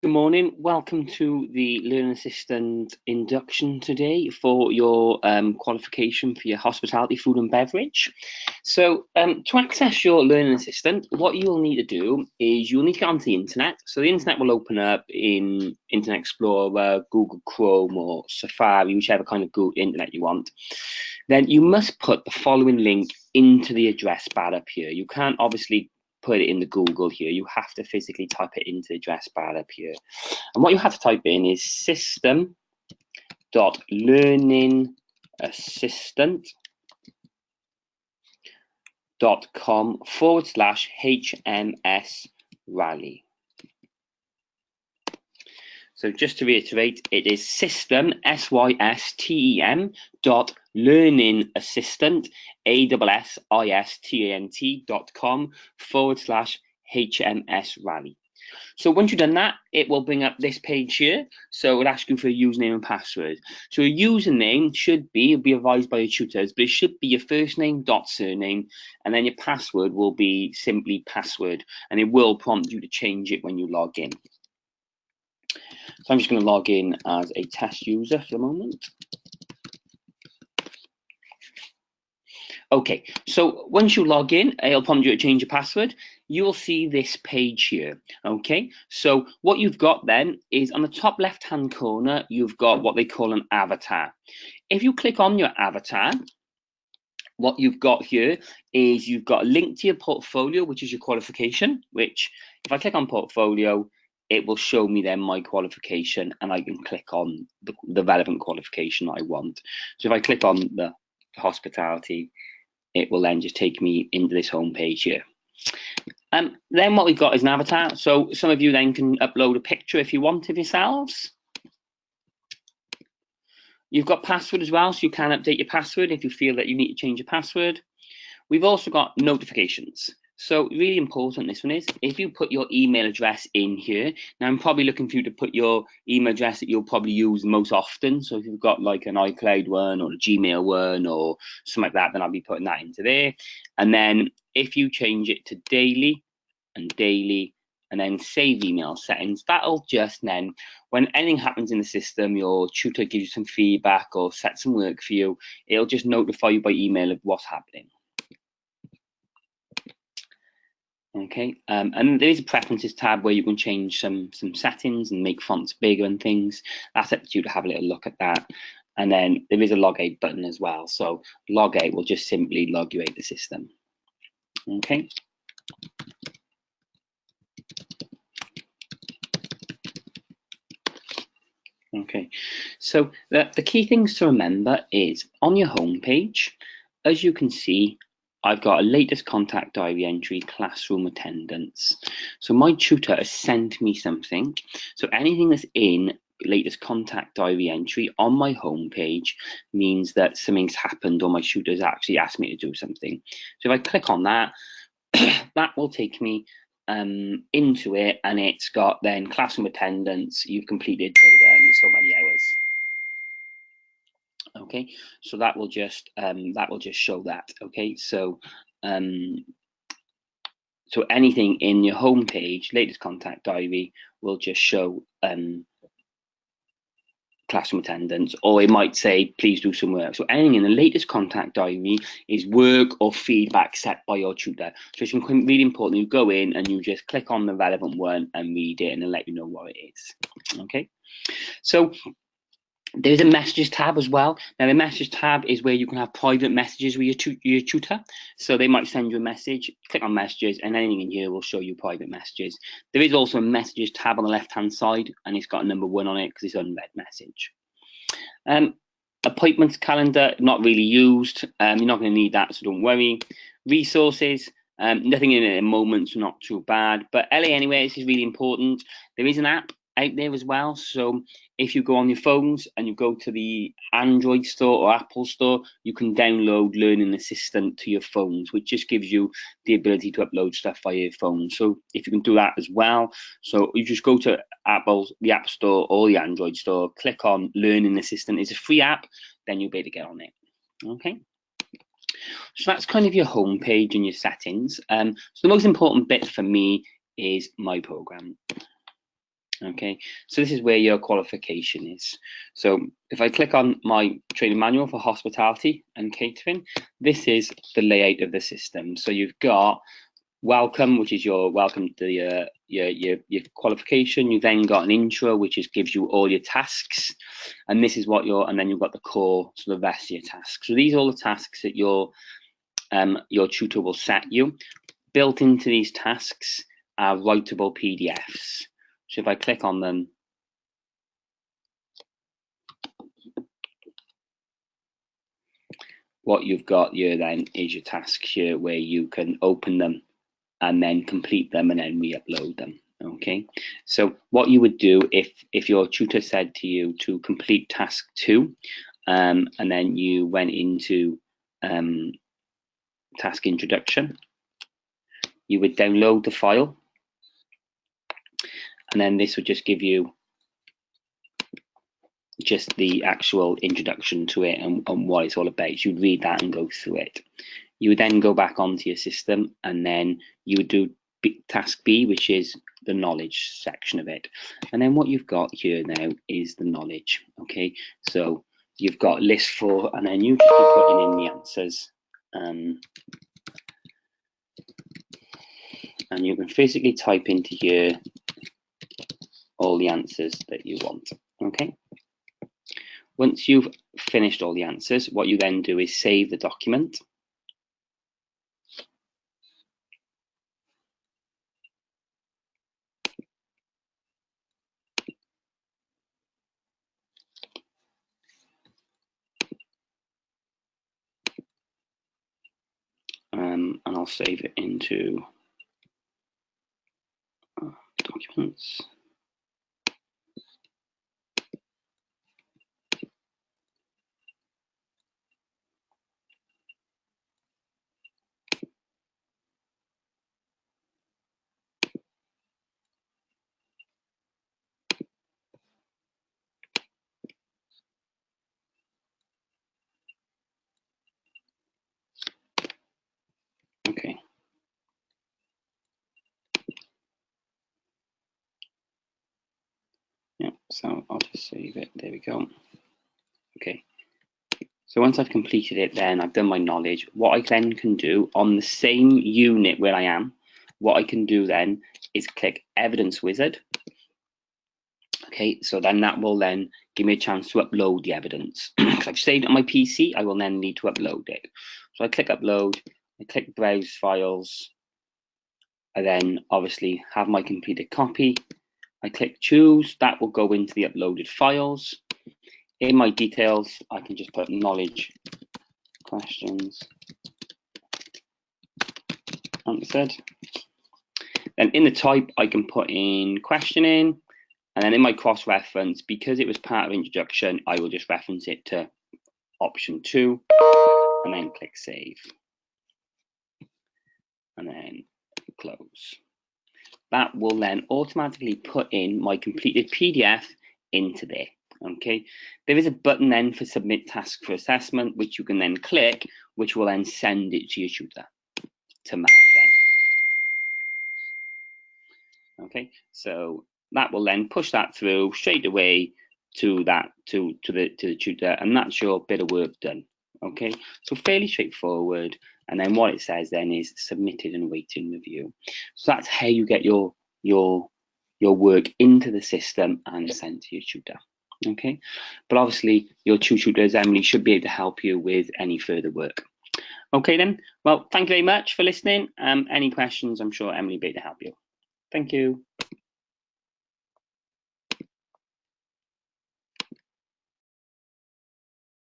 Good morning. Welcome to the Learning Assistant induction today for your qualification for your hospitality, food and beverage. So to access your Learning Assistant, what you'll need to do is you'll need to get onto the internet. So the internet will open up in Internet Explorer, Google Chrome or Safari, whichever kind of Google internet you want. Then you must put the following link into the address bar up here. You can't obviously put it in the Google here. You have to physically type it into the address bar up here. And what you have to type in is system.learningassistant.com/HMS Rally. So just to reiterate, it is system, SYSTEM, learningassistant, ASSISTANT.com/HMS Rally. So once you've done that, it will bring up this page here. So it will ask you for a username and password. So your username should be, it'll be advised by your tutors, but it should be your first name dot surname, and then your password will be simply password, and it will prompt you to change it when you log in. So I'm just going to log in as a test user for the moment. Okay, so once you log in, it'll prompt you to change your password. You will see this page here. Okay, so what you've got then is on the top left hand corner, you've got what they call an avatar. If you click on your avatar, what you've got here is you've got a link to your portfolio, which is your qualification, which if I click on portfolio, it will show me then my qualification, and I can click on the relevant qualification I want. So if I click on the hospitality, it will then just take me into this home page here. Then what we've got is an avatar. So some of you then can upload a picture if you want of yourselves. You've got password as well, so you can update your password if you feel that you need to change your password. We've also got notifications. So really important, this one is, if you put your email address in here, now I'm probably looking for you to put your email address that you'll probably use most often. So if you've got like an iCloud one or a Gmail one or something like that, then I'll be putting that into there. And then if you change it to daily and daily, and then save email settings, that'll just then, when anything happens in the system, your tutor gives you some feedback or set some work for you, it'll just notify you by email of what's happening. Okay, and there is a preferences tab where you can change some settings and make fonts bigger and things. That's up to you to have a little look at that. And then there is a log out button as well. So log out will just simply log you out the system. Okay. Okay, so the key things to remember is on your home page, as you can see, I've got a latest contact diary entry, classroom attendance. So my tutor has sent me something. So anything that's in latest contact diary entry on my home page means that something's happened or my tutor's actually asked me to do something. So if I click on that, that will take me into it, and it's got then classroom attendance, you've completed so many hours. Okay, so that will just show that. Okay, so so anything in your home page, latest contact diary, will just show classroom attendance, or it might say please do some work. So anything in the latest contact diary is work or feedback set by your tutor. So it's really important you go in and you just click on the relevant one and read it, and it'll let you know what it is. Okay, so there's a messages tab as well. Now the message tab is where you can have private messages with your tutor. So they might send you a message, click on messages, and anything in here will show you private messages. There is also a messages tab on the left hand side, and it's got a number 1 on it because it's unread message. Appointments calendar, not really used. You're not going to need that, so don't worry. Resources, nothing in it at the moment, so not too bad. But LA Anywhere, this is really important. There is an app out there as well. So if you go on your phones and you go to the Android store or Apple store, you can download Learning Assistant to your phones, which just gives you the ability to upload stuff via your phone. So if you can do that as well, so you just go to the App Store or the Android store, click on Learning Assistant. It's a free app, then you'll be able to get on it. Okay. So that's kind of your home page and your settings. So the most important bit for me is my program. Okay, so this is where your qualification is. So if I click on my training manual for hospitality and catering, this is the layout of the system. So you've got welcome, which is your welcome to your qualification. You then got an intro, which gives you all your tasks, and this is what and then you've got the core, so the rest of your tasks. So these are all the tasks that your tutor will set you. Built into these tasks are writable PDFs. So if I click on them, what you've got here then is your tasks here where you can open them and then complete them and then re-upload them. Okay, so what you would do if your tutor said to you to complete task 2, and then you went into task introduction, you would download the file, and then this would just give you just the actual introduction to it and what it's all about. You'd read that and go through it. You would then go back onto your system, and then you would do task B, which is the knowledge section of it. And then what you've got here now is the knowledge. Okay, so you've got list 4, and then you just be putting in the answers. And you can physically type into here all the answers that you want. Okay. Once you've finished all the answers, what you then do is save the document. And I'll save it into documents. Okay. Yeah, so I'll just save it. There we go. Okay. So once I've completed it, then I've done my knowledge. What I then can do on the same unit where I am, what I can do then is click Evidence Wizard. Okay, so then that will then give me a chance to upload the evidence. Because I've saved it on my PC, I will then need to upload it. So I click Upload, I click Browse Files, I then obviously have my completed copy. I click Choose, that will go into the uploaded files. In my details, I can just put knowledge questions answered. Then in the type, I can put in questioning, and then in my cross-reference, because it was part of introduction, I will just reference it to option 2, and then click Save, and then close. That will then automatically put in my completed PDF into there. Okay, there is a button then for Submit Task for Assessment, which you can then click, which will then send it to your tutor to mark then. Okay, so that will then push that through straight away to the tutor, and that's your bit of work done. Okay, so fairly straightforward. And then what it says then is submitted and waiting review. So that's how you get your work into the system and sent to your tutor. Okay, but obviously your two tutors, Emily, should be able to help you with any further work. Okay then, well, thank you very much for listening. Any questions, I'm sure Emily will be able to help you. Thank you.